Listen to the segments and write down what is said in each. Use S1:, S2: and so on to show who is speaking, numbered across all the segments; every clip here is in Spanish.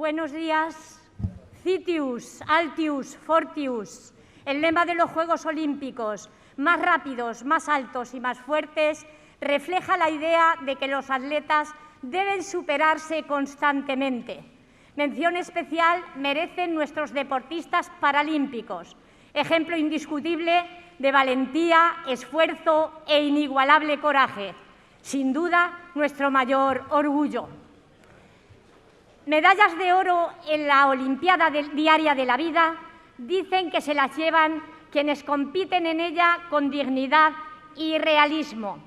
S1: Buenos días. Citius, Altius, Fortius, el lema de los Juegos Olímpicos, más rápidos, más altos y más fuertes, refleja la idea de que los atletas deben superarse constantemente. Mención especial merecen nuestros deportistas paralímpicos, ejemplo indiscutible de valentía, esfuerzo e inigualable coraje. Sin duda, nuestro mayor orgullo. Medallas de oro en la Olimpiada Diaria de la Vida dicen que se las llevan quienes compiten en ella con dignidad y realismo,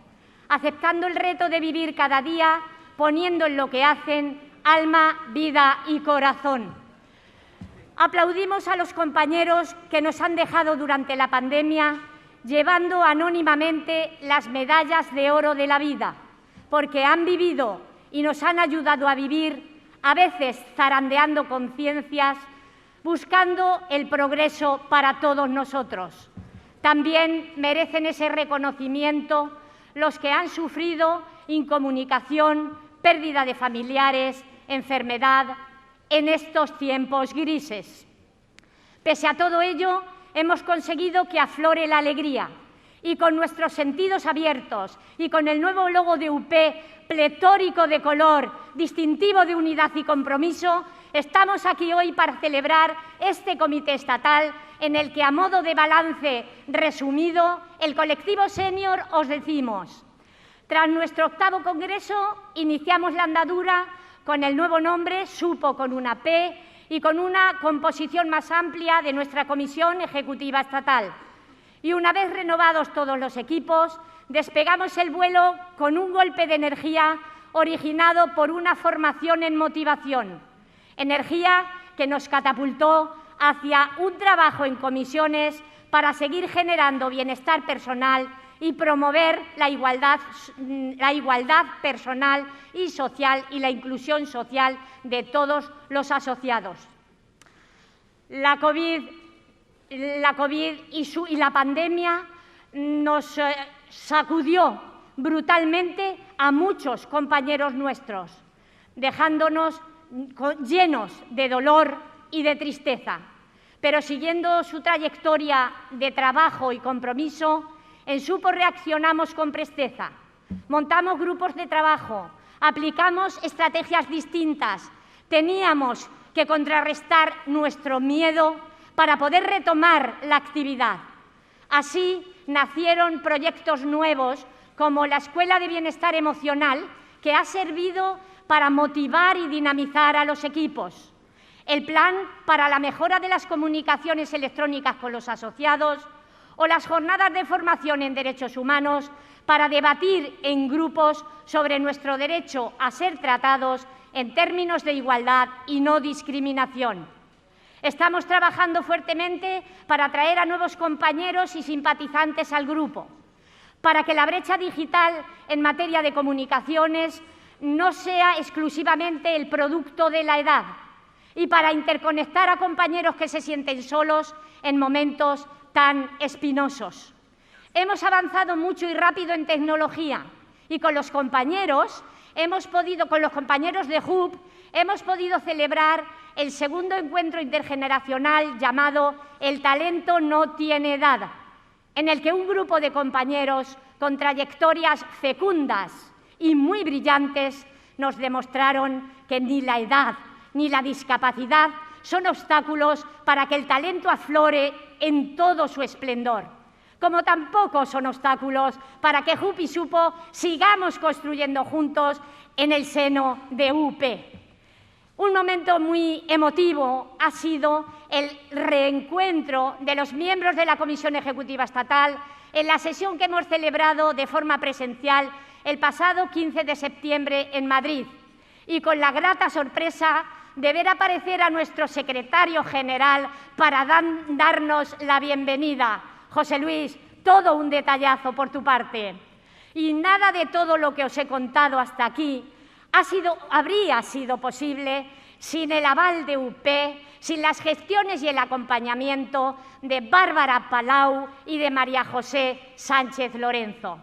S1: aceptando el reto de vivir cada día, poniendo en lo que hacen alma, vida y corazón. Aplaudimos a los compañeros que nos han dejado durante la pandemia, llevando anónimamente las medallas de oro de la vida, porque han vivido y nos han ayudado a vivir, a veces zarandeando conciencias, buscando el progreso para todos nosotros. También merecen ese reconocimiento los que han sufrido incomunicación, pérdida de familiares, enfermedad, en estos tiempos grises. Pese a todo ello, hemos conseguido que aflore la alegría y con nuestros sentidos abiertos y con el nuevo logo de UP, pletórico de color, distintivo de unidad y compromiso, estamos aquí hoy para celebrar este comité estatal en el que, a modo de balance resumido, el colectivo senior os decimos: tras nuestro 8º congreso, iniciamos la andadura con el nuevo nombre, Supo con una P, y con una composición más amplia de nuestra Comisión Ejecutiva Estatal. Y una vez renovados todos los equipos, despegamos el vuelo con un golpe de energía originado por una formación en motivación. Energía que nos catapultó hacia un trabajo en comisiones para seguir generando bienestar personal y promover la igualdad personal y social y la inclusión social de todos los asociados. La COVID y la pandemia nos sacudió brutalmente a muchos compañeros nuestros, dejándonos llenos de dolor y de tristeza. Pero siguiendo su trayectoria de trabajo y compromiso, en Supo reaccionamos con presteza, montamos grupos de trabajo, aplicamos estrategias distintas, teníamos que contrarrestar nuestro miedo para poder retomar la actividad. Así nacieron proyectos nuevos como la Escuela de Bienestar Emocional, que ha servido para motivar y dinamizar a los equipos, el Plan para la mejora de las comunicaciones electrónicas con los asociados o las jornadas de formación en derechos humanos para debatir en grupos sobre nuestro derecho a ser tratados en términos de igualdad y no discriminación. Estamos trabajando fuertemente para atraer a nuevos compañeros y simpatizantes al grupo, para que la brecha digital en materia de comunicaciones no sea exclusivamente el producto de la edad y para interconectar a compañeros que se sienten solos en momentos tan espinosos. Hemos avanzado mucho y rápido en tecnología y con los compañeros de HUB, hemos podido celebrar el 2º encuentro intergeneracional llamado El talento no tiene edad, en el que un grupo de compañeros con trayectorias fecundas y muy brillantes nos demostraron que ni la edad ni la discapacidad son obstáculos para que el talento aflore en todo su esplendor, como tampoco son obstáculos para que HUB y Supo sigamos construyendo juntos en el seno de UP. Un momento muy emotivo ha sido el reencuentro de los miembros de la Comisión Ejecutiva Estatal en la sesión que hemos celebrado de forma presencial el pasado 15 de septiembre en Madrid, y con la grata sorpresa de ver aparecer a nuestro secretario general para darnos la bienvenida. José Luis, todo un detallazo por tu parte. Y nada de todo lo que os he contado hasta aquí habría sido posible sin el aval de UP, sin las gestiones y el acompañamiento de Bárbara Palau y de María José Sánchez Lorenzo.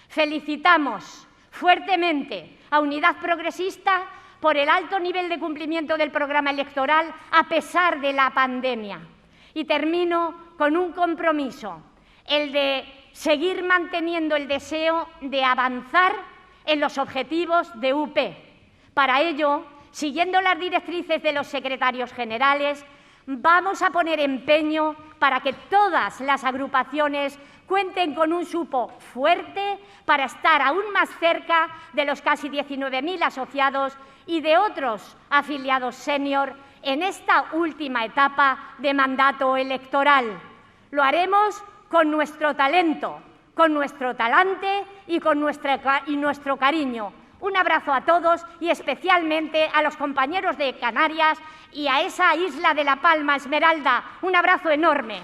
S1: Felicitamos fuertemente a Unidad Progresista por el alto nivel de cumplimiento del programa electoral a pesar de la pandemia. Y termino con un compromiso, el de seguir manteniendo el deseo de avanzar en los objetivos de UP. Para ello, siguiendo las directrices de los secretarios generales, vamos a poner empeño para que todas las agrupaciones cuenten con un supo fuerte para estar aún más cerca de los casi 19.000 asociados y de otros afiliados senior en esta última etapa de mandato electoral. Lo haremos con nuestro talento, con nuestro talante y con nuestro cariño. Un abrazo a todos y especialmente a los compañeros de Canarias y a esa isla de La Palma, Esmeralda. Un abrazo enorme.